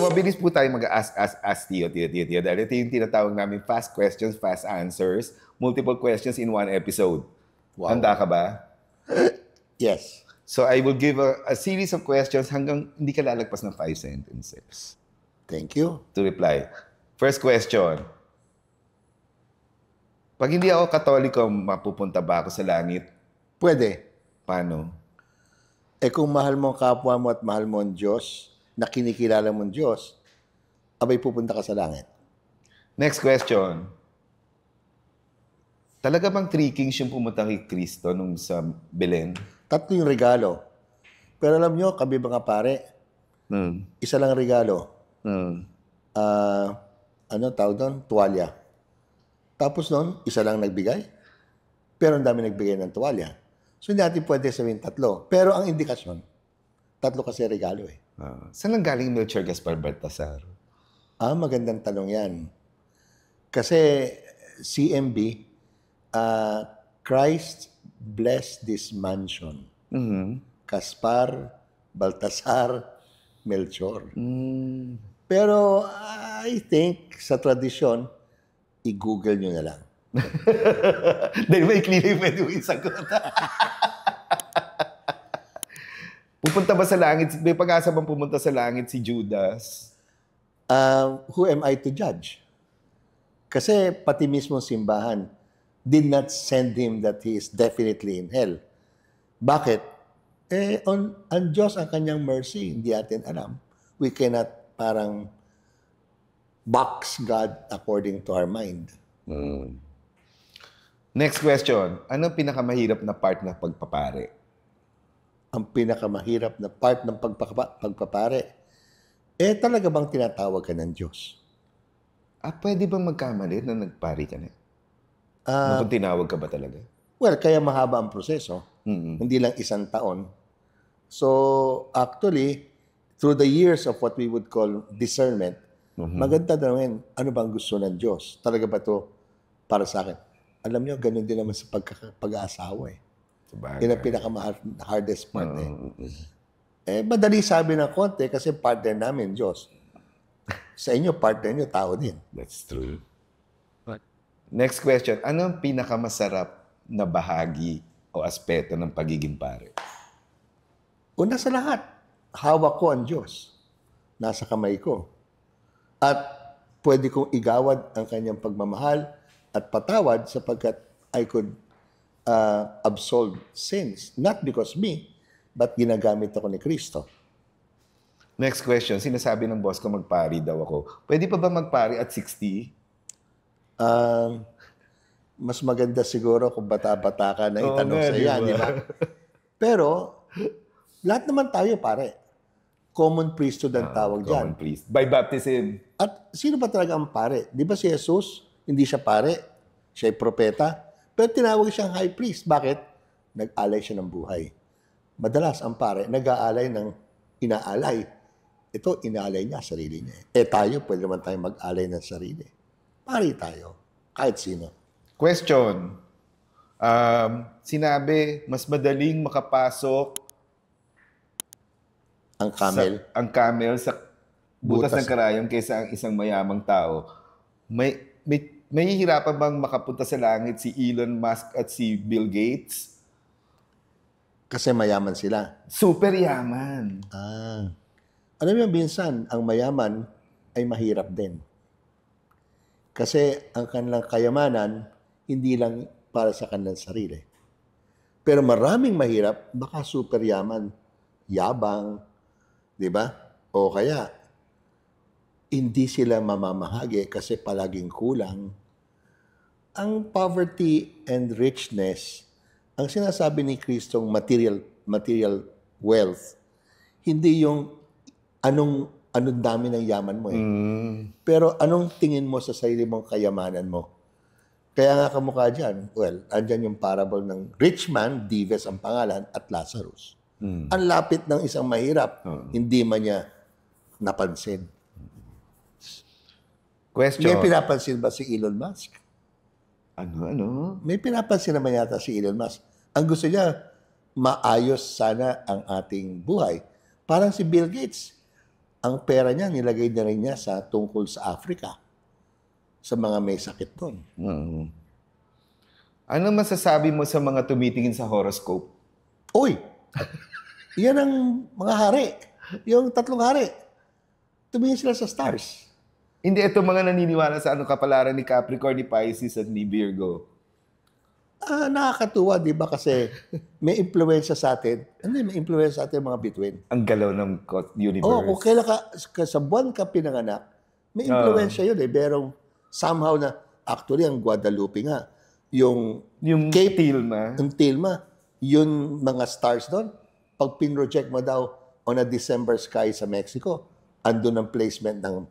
mabilis po tayo mag-ask, Tio. Dahil ito yung tinatawag namin fast questions, fast answers, multiple questions in one episode. Wow. Handa ka ba? Yes. So I will give a series of questions hanggang hindi ka lalagpas ng 5 sentences Thank you. to reply. First question. Pag hindi ako Katoliko, mapupunta ba ako sa langit? Pwede. Paano? Kung mahal mo ang kapwa mo at mahal mo ang Diyos, na kinikilala mo ang Diyos, abay pupunta ka sa langit. Next question. Talaga bang 3 kings yung pumunta kay Kristo nung sa Belen? 3 yung regalo. Pero alam nyo, kami mga pare, isa lang regalo. Ano tawag doon? Tuwalya. Tapos noon, isa lang nagbigay. Pero ang dami nagbigay ng tuwalya. So hindi natin pwede sabihin 3. Pero ang indikasyon, 3 kasi regalo eh. Saan lang galing Melchor Gaspar Baltasar? Magandang tanong yan. Kasi CMB, Christ bless this mansion. Gaspar, Baltasar, Melchor. Pero I think sa tradisyon, i-google nyo na lang. Dahil may clearly pwede yung isagot. Pupunta ba sa langit? May pag-asa bang pumunta sa langit si Judas? Who am I to judge? Kasi pati mismo simbahan did not send him that he is definitely in hell. Bakit? Ang Diyos ang kanyang mercy, hindi natin alam. We cannot parang box God according to our mind. Next question. Ano pinakamahirap na part na pagpapare? Ang pinakamahirap na part ng pagpapare, talaga bang tinatawag ka ng Diyos? Pwede bang magkamali na nagpari ka na? Kung tinawag ka ba talaga? Well, kaya mahaba ang proseso. Hindi lang 1 taon. So, actually, through the years of what we would call discernment, maganda naman, ano bang gusto ng Diyos? Talaga ba ito para sa akin? Alam niyo, ganun din naman sa pag-aasawa eh. Yun ang pinaka-hardest part eh. Madali sabi ng konti kasi partner namin, Diyos. Sa inyo, partner niyo, tao din. That's true. Next question. Ano ang pinakamasarap na bahagi o aspeto ng pagiging pare? Una sa lahat, hawak ko ang Diyos. Nasa kamay ko. At pwede kong igawad ang kanyang pagmamahal at patawad sapagkat I could absolve sins. Not because me, but ginagamit ako ni Kristo. Next question. Sinasabi ng boss ko magpari daw ako. Pwede pa ba magpari at 60? Mas maganda siguro kung bata-bata ka na itanong sa iyan, di ba? Pero, lahat naman tayo, pare. Common priesthood ang tawag dyan. Common priest. By baptism. At sino ba talaga ang pare? Di ba si Jesus, hindi siya pare? Siya ay propeta. Pero tinawag siyang high priest. Bakit? Nag-alay siya ng buhay. Madalas ang pare, nag-aalay ng inaalay. Ito, inaalay niya, sarili niya. Tayo, pwede naman tayo mag-alay ng sarili. Pare tayo. Kahit sino. Question. Sinabi, mas madaling makapasok ang camel sa butas ng karayom kaysa ang isang mayamang tao. May hihirapan bang makapunta sa langit si Elon Musk at si Bill Gates? Kasi mayaman sila. Super yaman. Alam mo, minsan, ang mayaman ay mahirap din. Kasi ang kanilang kayamanan, hindi lang para sa kanilang sarili. Pero maraming mahirap, baka super yaman, yabang, di ba? O kaya, hindi sila mamamahagi kasi palaging kulang. Ang poverty and richness, ang sinasabi ni Kristong material wealth, hindi yung anong dami ng yaman mo eh. Pero anong tingin mo sa sarili mong kayamanan mo? Kaya nga kamukha dyan, andyan yung parable ng rich man, Dives ang pangalan, at Lazarus. Ang lapit ng isang mahirap, hindi man niya napansin. Question. May pinapansin ba si Elon Musk? Ano? May pinapansin naman yata si Elon Musk. Ang gusto niya, maayos sana ang ating buhay. Parang si Bill Gates. ang pera niya, nilagay na rin niya sa tungkol sa Africa. Sa mga may sakit doon. Ano masasabi mo sa mga tumitingin sa horoscope? Uy! Yan ang mga hari. Yung 3 hari. Tumingin sila sa stars. Hindi ito mga naniniwala sa kapalaran ni Capricorn, ni Pisces, at ni Virgo. Nakakatuwa, di ba? Kasi may influensya sa atin. May influensya sa atin mga bituin. Ang galaw ng universe. Oo, kung kailan ka sa buwan ka pinanganak, may influensya yun eh. Pero somehow na, actually, ang Guadalupe nga, yung Cape, Tilma. Yung Tilma, yung mga stars doon, pag pinroject mo daw on a December sky sa Mexico, andun ang placement ng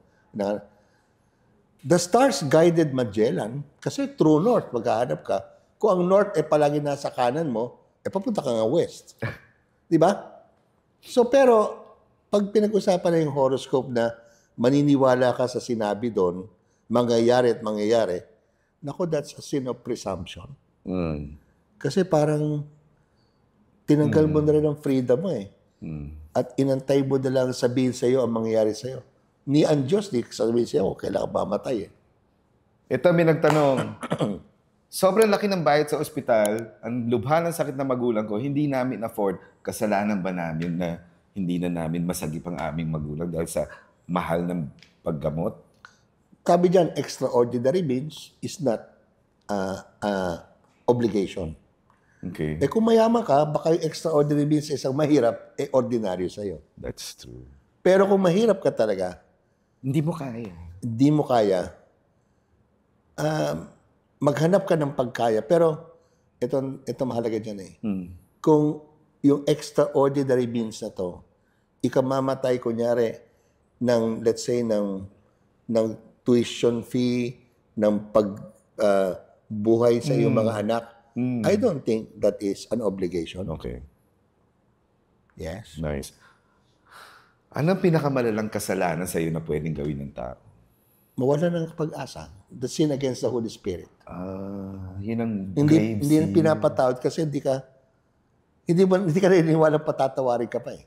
the stars guided Magellan kasi true north, maghahanap ka. Kung ang north palagi nasa kanan mo, papunta ka nga west. Di ba? So, pero, pag pinag-usapan na yung horoscope na maniniwala ka sa sinabi doon, mangyayari at mangyayari, naku, that's a sin of presumption. Kasi parang tinanggal mo na rin ang freedom mo eh. At inantay mo na lang sabihin sa iyo ang mangyayari sa iyo. Ni ang Diyos, di sabihin sa iyo, kailangan mamatay eh. Ito, may nagtanong. Sobrang laki ng bayad sa ospital, ang lubha ng sakit na magulang ko, hindi namin afford. Kasalanan ba namin na hindi na namin masagip ang aming magulang dahil sa mahal ng paggamot? Sabi dyan, extraordinary means is not obligation. Okay. Kung mayaman ka, baka yung extraordinary means isang mahirap, ordinaryo sa'yo. That's true. Pero kung mahirap ka talaga, hindi mo kaya. Hindi mo kaya, maghanap ka ng pagkaya. Pero, ito mahalaga dyan eh. Kung yung extraordinary means na to, ikamamatay kunyari ng, let's say, ng tuition fee, ng pagbuhay sa iyong mga anak, I don't think that is an obligation. Okay. Yes. Nice. Ano ang pinakamalalang kasalanan sa iyo na pwedeng gawin ng tao? Mawala ng pag-asa. The sin against the Holy Spirit. Yun ang Hindi pinapatawad kasi hindi ka naniniwala patatawarin ka pa eh.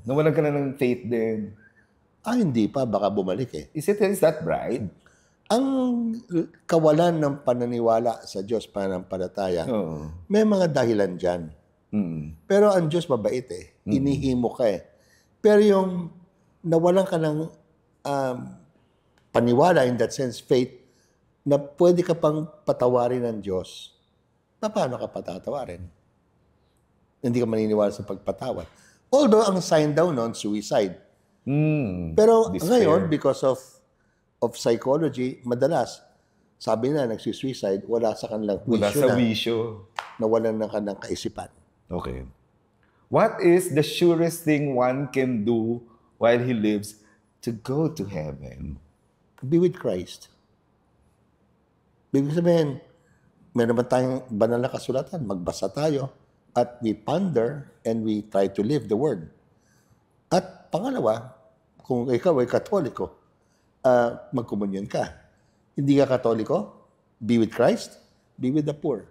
Nawalan ka na ng faith din. Hindi pa. Baka bumalik eh. Is that right? Ang kawalan ng pananiwala sa Diyos, pananampalataya, may mga dahilan dyan. Pero ang Diyos mabait eh. Inihimo ka eh. Pero yung nawalan ka ng paniwala, in that sense, faith, na pwede ka pang patawarin ng Diyos, paano ka patatawarin? Hindi ka maniniwala sa pagpatawad. Although, ang sign daw noon, suicide. Pero despair. ngayon, because of psychology, madalas, sabi na, nagsisuicide, wala sa kanilang wisyo. Nawalan na kanilang kaisipan. Okay. What is the surest thing one can do while he lives to go to heaven? Be with Christ. Ibig sabihin, meron naman tayong banal na kasulatan, magbasa tayo, at we ponder and we try to live the Word. At pangalawa, kung ikaw ay Katoliko, magkomunyon ka. Hindi ka Katoliko, be with Christ, be with the poor.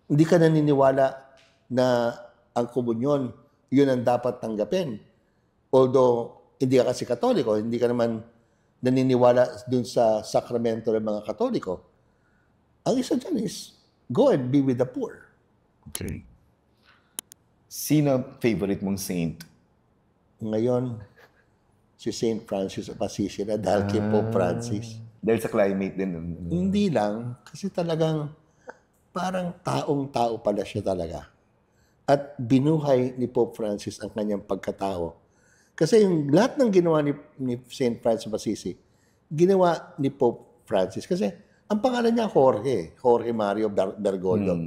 Hindi ka naniniwala na ang komunyon, yun ang dapat tanggapin. Although, hindi ka kasi Katoliko, hindi ka naman naniniwala dun sa sakramento ng mga Katoliko. Ang isa dyan is, go and be with the poor. Okay. Sino favorite mong saint? Ngayon, si St. Francis of Assisi na dahil kay Pope Francis. Dahil sa climate din. Hindi lang, kasi talagang parang taong-tao pala siya talaga. At binuhay ni Pope Francis ang kanyang pagkatao. Kasi yung lahat ng ginawa ni St. Francis of Assisi, ginawa ni Pope Francis. Kasi ang pangalan niya Jorge Mario Bergoglio.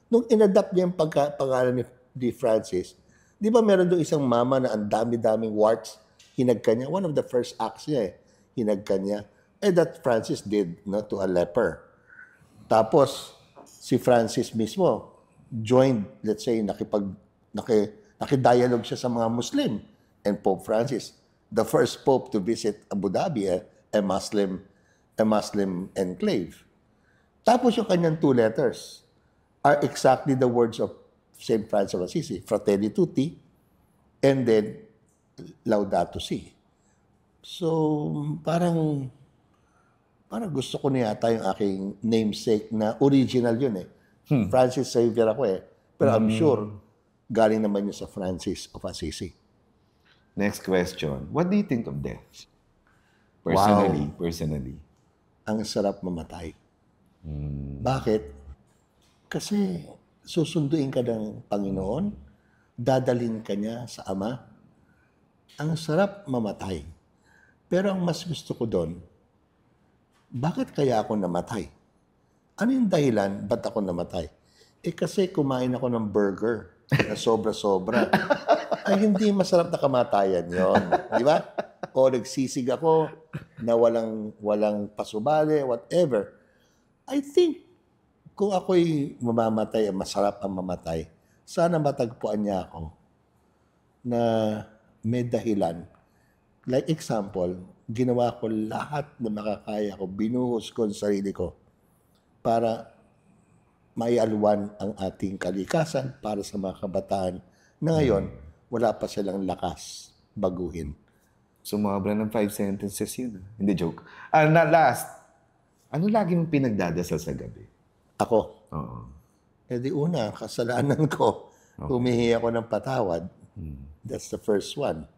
Nung inadapt niya yung pangalan ni Francis, di ba meron doon isang mama na ang dami-daming warts, hinagka niya. One of the first acts niya hinagka niya. That Francis did to a leper. Tapos, si Francis mismo joined, let's say, nakidialogue siya sa mga Muslim. And Pope Francis, the first Pope to visit Abu Dhabi, a Muslim enclave. Tapos yung kanyang 2 letters are exactly the words of St. Francis of Assisi, Fratelli Tutti, And then, Laudato Si. So, parang gusto ko na yata yung aking namesake na original yun eh. Francis Xavier ako eh. Pero I'm sure, galing naman yun sa Francis of Assisi. Next question. What do you think of death? Personally. Ang sarap mamatay. Bakit? Kasi susunduin ka ng Panginoon, dadalhin ka niya sa Ama. Ang sarap mamatay. Pero ang mas gusto ko doon, bakit kaya ako namatay? Ano yung dahilan ba't ako namatay? Kasi kumain ako ng burger na sobra-sobra. Ay, hindi masarap na kamatayan yon, di ba? O nagsisig ako na walang pasubali, whatever. I think, kung ako'y mamamatay, masarap ang mamatay, sana matagpuan niya ako na may dahilan. Like example, ginawa ko lahat na makakaya ko, binuhos ko ang sarili ko para maialwan ang ating kalikasan para sa mga kabataan na ngayon, wala pa silang lakas baguhin. Sumobra ng 5 sentences yun. Hindi, joke. Last, ano lagi mong pinagdadasal sa gabi? Ako, Oo. di una, kasalanan ko, humihingi ako ng patawad. That's the first one.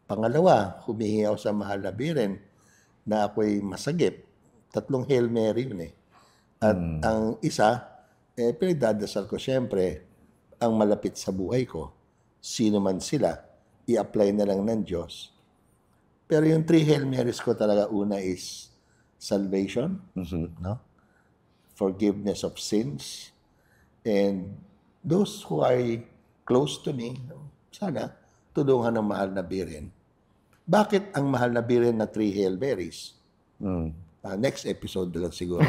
Pangalawa, humihingi ako sa mahal na Biren na ako'y masagip. 3 Hail Mary yun eh. At ang isa, pinagdadasal ko siyempre, ang malapit sa buhay ko. Sino man sila, i-apply na lang ng Diyos. Pero yung 3 Hail Marys ko talaga, una is salvation, no? Forgiveness of sins, and those who are close to me, sana tulungan ng mahal na Biren. Bakit ang mahal na Biren na 3 Hail Marys? Next episode na lang siguro.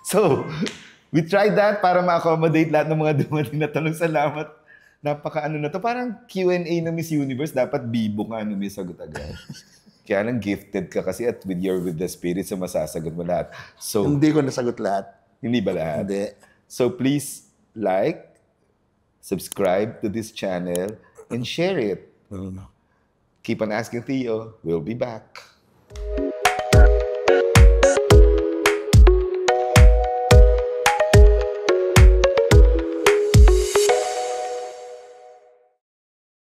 So, we tried that para ma-accommodate lahat ng mga dumating na tanong. Salamat. Napaka-ano na to. Parang Q&A ng Miss Universe, dapat bibo ka, may sagot agad. Kaya lang gifted ka kasi at with the spirit, so masasagot mo lahat. So, Hindi ko nasagot lahat. hindi ba lahat? Hindi. So, please like, subscribe to this channel, and share it. Keep on asking Theo. We'll be back.